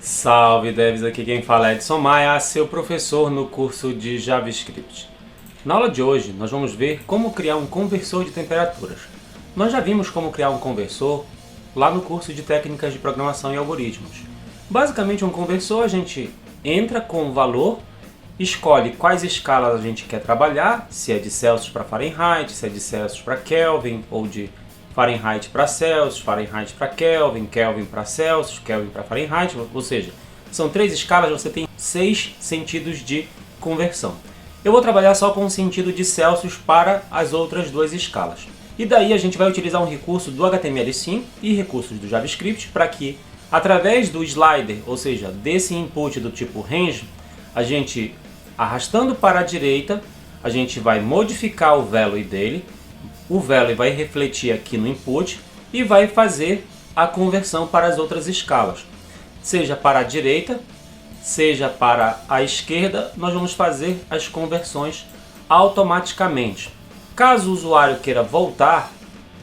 Salve devs, aqui quem fala é Edson Maia, seu professor no curso de JavaScript. Na aula de hoje nós vamos ver como criar um conversor de temperaturas. Nós já vimos como criar um conversor lá no curso de técnicas de programação e algoritmos. Basicamente um conversor a gente entra com um valor, escolhe quais escalas a gente quer trabalhar, se é de Celsius para Fahrenheit, se é de Celsius para Kelvin ou de Fahrenheit para Celsius, Fahrenheit para Kelvin, Kelvin para Celsius, Kelvin para Fahrenheit, ou seja, são 3 escalas, você tem 6 sentidos de conversão. Eu vou trabalhar só com o sentido de Celsius para as outras 2 escalas. E daí a gente vai utilizar um recurso do HTML5 e recursos do JavaScript para que, através do slider, ou seja, desse input do tipo range, a gente, arrastando para a direita, a gente vai modificar o value dele. O value vai refletir aqui no input e vai fazer a conversão para as outras escalas. Seja para a direita, seja para a esquerda, nós vamos fazer as conversões automaticamente. Caso o usuário queira voltar,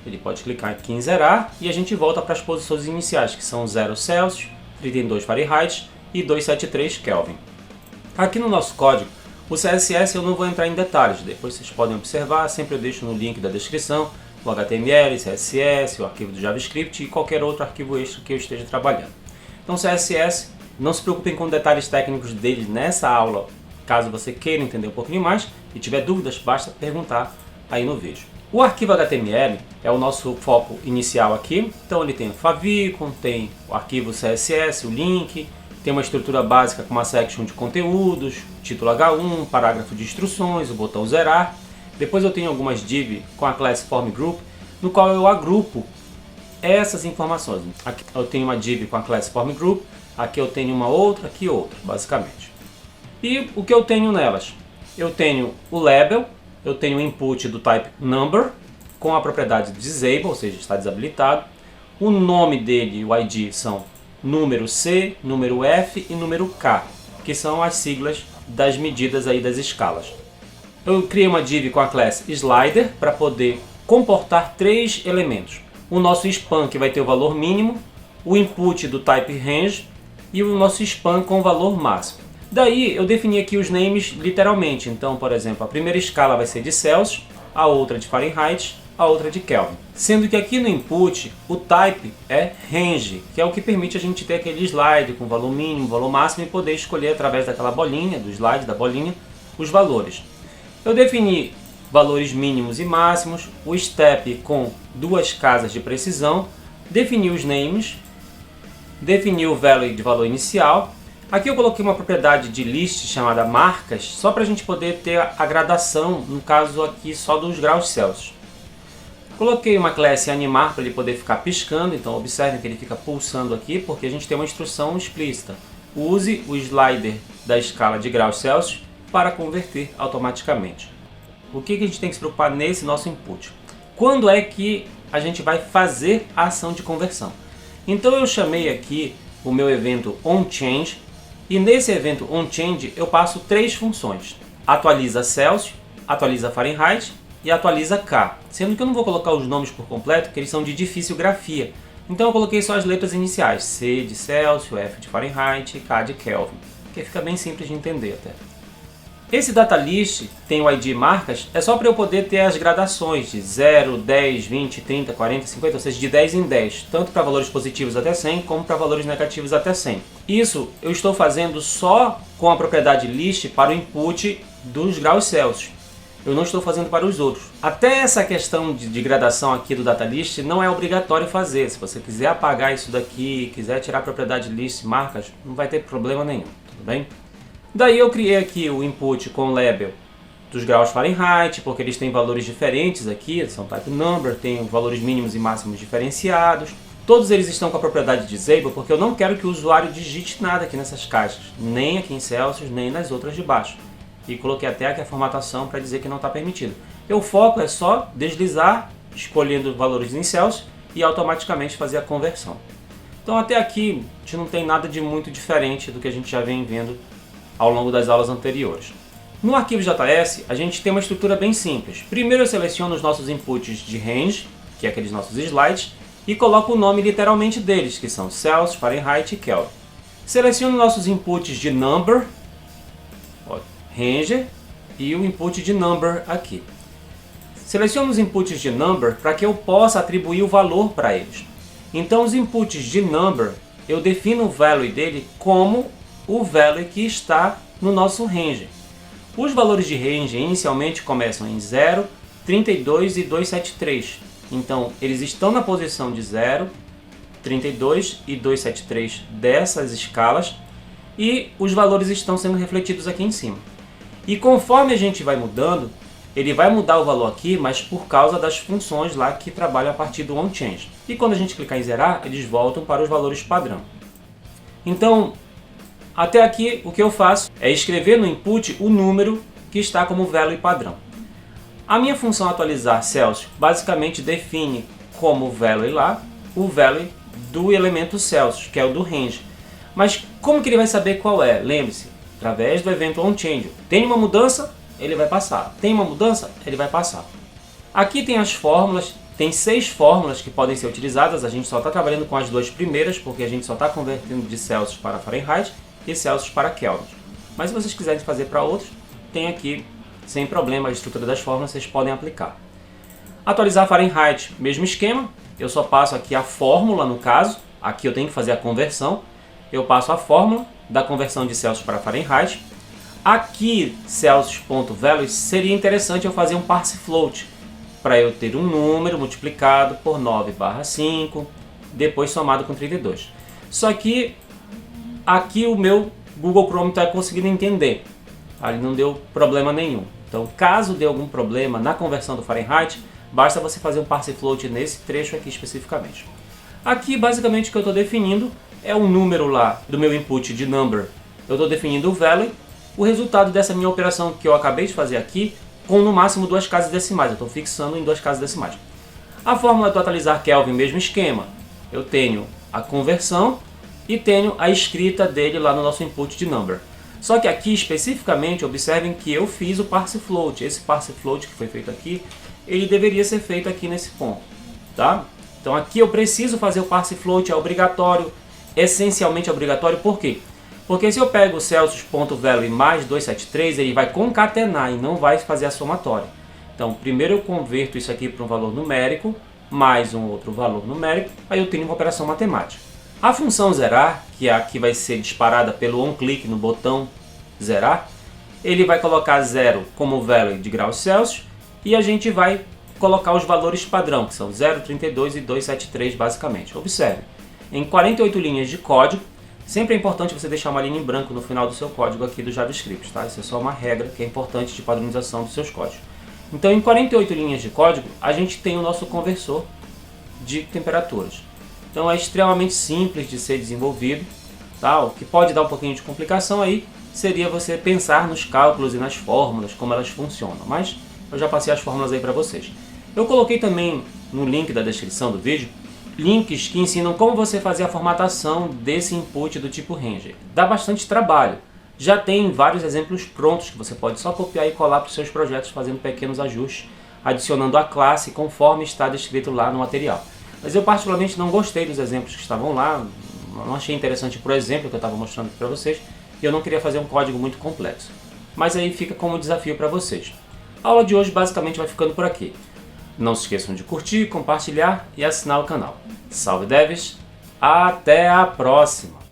ele pode clicar aqui em zerar e a gente volta para as posições iniciais, que são 0 Celsius, 32 Fahrenheit e 273 Kelvin. Aqui no nosso código, o CSS eu não vou entrar em detalhes, depois vocês podem observar, sempre eu deixo no link da descrição, o HTML, CSS, o arquivo do JavaScript e qualquer outro arquivo extra que eu esteja trabalhando. Então CSS, não se preocupem com detalhes técnicos dele nessa aula, caso você queira entender um pouquinho mais e tiver dúvidas, basta perguntar aí no vídeo. O arquivo HTML é o nosso foco inicial aqui, então ele tem o favicon, tem o arquivo CSS, o link, tem uma estrutura básica com uma section de conteúdos, título H1, parágrafo de instruções, o botão zerar. Depois eu tenho algumas div com a classe form group, no qual eu agrupo essas informações. Aqui eu tenho uma div com a classe form group, aqui eu tenho uma outra, aqui outra, basicamente. E o que eu tenho nelas? Eu tenho o label, eu tenho o input do type number, com a propriedade disable, ou seja, está desabilitado. O nome dele, o ID, são número C, número F e número K, que são as siglas das medidas aí das escalas. Eu criei uma div com a classe slider para poder comportar 3 elementos. O nosso span, que vai ter o valor mínimo, o input do type range e o nosso span com o valor máximo. Daí eu defini aqui os names literalmente, então por exemplo a primeira escala vai ser de Celsius, a outra de Fahrenheit, a outra de Kelvin. Sendo que aqui no input o type é range, que é o que permite a gente ter aquele slide com valor mínimo, valor máximo e poder escolher através daquela bolinha, do slide, da bolinha, os valores. Eu defini valores mínimos e máximos, o step com 2 casas de precisão, defini os names, defini o value de valor inicial. Aqui eu coloquei uma propriedade de list chamada marcas, só para a gente poder ter a gradação, no caso aqui só dos graus Celsius. Coloquei uma classe animar para ele poder ficar piscando, então observem que ele fica pulsando aqui, porque a gente tem uma instrução explícita. Use o slider da escala de graus Celsius para converter automaticamente. O que a gente tem que se preocupar nesse nosso input? Quando é que a gente vai fazer a ação de conversão? Então eu chamei aqui o meu evento onChange, e nesse evento onChange eu passo 3 funções. Atualiza Celsius, atualiza Fahrenheit e atualiza K, sendo que eu não vou colocar os nomes por completo, porque eles são de difícil grafia. Então eu coloquei só as letras iniciais, C de Celsius, F de Fahrenheit e K de Kelvin, que fica bem simples de entender até. Esse datalist tem o ID marcas, é só para eu poder ter as gradações de 0, 10, 20, 30, 40, 50, ou seja, de 10 em 10, tanto para valores positivos até 100, como para valores negativos até 100. Isso eu estou fazendo só com a propriedade list para o input dos graus Celsius. Eu não estou fazendo para os outros. Até essa questão de gradação aqui do datalist não é obrigatório fazer. Se você quiser apagar isso daqui, quiser tirar a propriedade list marcas, não vai ter problema nenhum, tudo bem? Daí eu criei aqui o input com o label dos graus Fahrenheit, porque eles têm valores diferentes aqui, são type number, tem valores mínimos e máximos diferenciados. Todos eles estão com a propriedade disable, porque eu não quero que o usuário digite nada aqui nessas caixas, nem aqui em Celsius, nem nas outras de baixo. E coloquei até aqui a formatação para dizer que não está permitido. O foco é só deslizar, escolhendo valores em Celsius e automaticamente fazer a conversão. Então até aqui a gente não tem nada de muito diferente do que a gente já vem vendo ao longo das aulas anteriores. No arquivo JS a gente tem uma estrutura bem simples. Primeiro eu seleciono os nossos inputs de range, que é aqueles nossos slides, e coloco o nome literalmente deles, que são Celsius, Fahrenheit e Kelvin. Seleciono nossos inputs de number, ó, ranger, e o input de number aqui. Seleciono os inputs de number para que eu possa atribuir o valor para eles. Então os inputs de number, eu defino o value dele como o value que está no nosso range. Os valores de range inicialmente começam em 0, 32 e 273. Então eles estão na posição de 0, 32 e 273 dessas escalas e os valores estão sendo refletidos aqui em cima. E conforme a gente vai mudando, ele vai mudar o valor aqui, mas por causa das funções lá que trabalham a partir do onChange. E quando a gente clicar em zerar, eles voltam para os valores padrão. Então, até aqui o que eu faço é escrever no input o número que está como value padrão. A minha função atualizar Celsius basicamente define como value lá o value do elemento Celsius, que é o do range. Mas como que ele vai saber qual é? Lembre-se, através do evento onChange. Tem uma mudança, ele vai passar. Tem uma mudança, ele vai passar. Aqui tem as fórmulas, tem 6 fórmulas que podem ser utilizadas. A gente só está trabalhando com as 2 primeiras, porque a gente só está convertendo de Celsius para Fahrenheit e Celsius para Kelvin. Mas se vocês quiserem fazer para outros, tem aqui, sem problema, a estrutura das fórmulas, vocês podem aplicar. Atualizar Fahrenheit, mesmo esquema. Eu só passo aqui a fórmula, no caso. Aqui eu tenho que fazer a conversão. Eu passo a fórmula da conversão de Celsius para Fahrenheit. Aqui, Celsius.values, seria interessante eu fazer um parse float, para eu ter um número multiplicado por 9/5, depois somado com 32. Só que aqui o meu Google Chrome está conseguindo entender. Ali não deu problema nenhum. Então, caso dê algum problema na conversão do Fahrenheit, basta você fazer um parse float nesse trecho aqui especificamente. Aqui, basicamente, o que eu estou definindo é um número lá do meu input de number. Eu estou definindo o value, o resultado dessa minha operação que eu acabei de fazer aqui, com no máximo 2 casas decimais. Eu estou fixando em 2 casas decimais. A fórmula do atualizar Kelvin, mesmo esquema. Eu tenho a conversão e tenho a escrita dele lá no nosso input de number. Só que aqui, especificamente, observem que eu fiz o parse float. Esse parse float que foi feito aqui, ele deveria ser feito aqui nesse ponto. Tá? Então aqui eu preciso fazer o parse float, é obrigatório, essencialmente obrigatório. Por quê? Porque se eu pego o Celsius.value mais 273, ele vai concatenar e não vai fazer a somatória. Então, primeiro eu converto isso aqui para um valor numérico, mais um outro valor numérico, aí eu tenho uma operação matemática. A função zerar, que é a que vai ser disparada pelo onClick no botão zerar, ele vai colocar 0 como value de graus Celsius e a gente vai colocar os valores padrão, que são 0, 32 e 273 basicamente. Observe, em 48 linhas de código, sempre é importante você deixar uma linha em branco no final do seu código aqui do JavaScript, tá? Isso é só uma regra que é importante de padronização dos seus códigos. Então, em 48 linhas de código, a gente tem o nosso conversor de temperaturas. Então, é extremamente simples de ser desenvolvido, tá? O que pode dar um pouquinho de complicação aí seria você pensar nos cálculos e nas fórmulas, como elas funcionam, mas eu já passei as fórmulas aí para vocês. Eu coloquei também no link da descrição do vídeo links que ensinam como você fazer a formatação desse input do tipo Ranger. Dá bastante trabalho. Já tem vários exemplos prontos que você pode só copiar e colar para os seus projetos fazendo pequenos ajustes, adicionando a classe conforme está descrito lá no material. Mas eu particularmente não gostei dos exemplos que estavam lá, não achei interessante por exemplo que eu estava mostrando para vocês, e eu não queria fazer um código muito complexo. Mas aí fica como desafio para vocês. A aula de hoje basicamente vai ficando por aqui. Não se esqueçam de curtir, compartilhar e assinar o canal. Salve devs, até a próxima!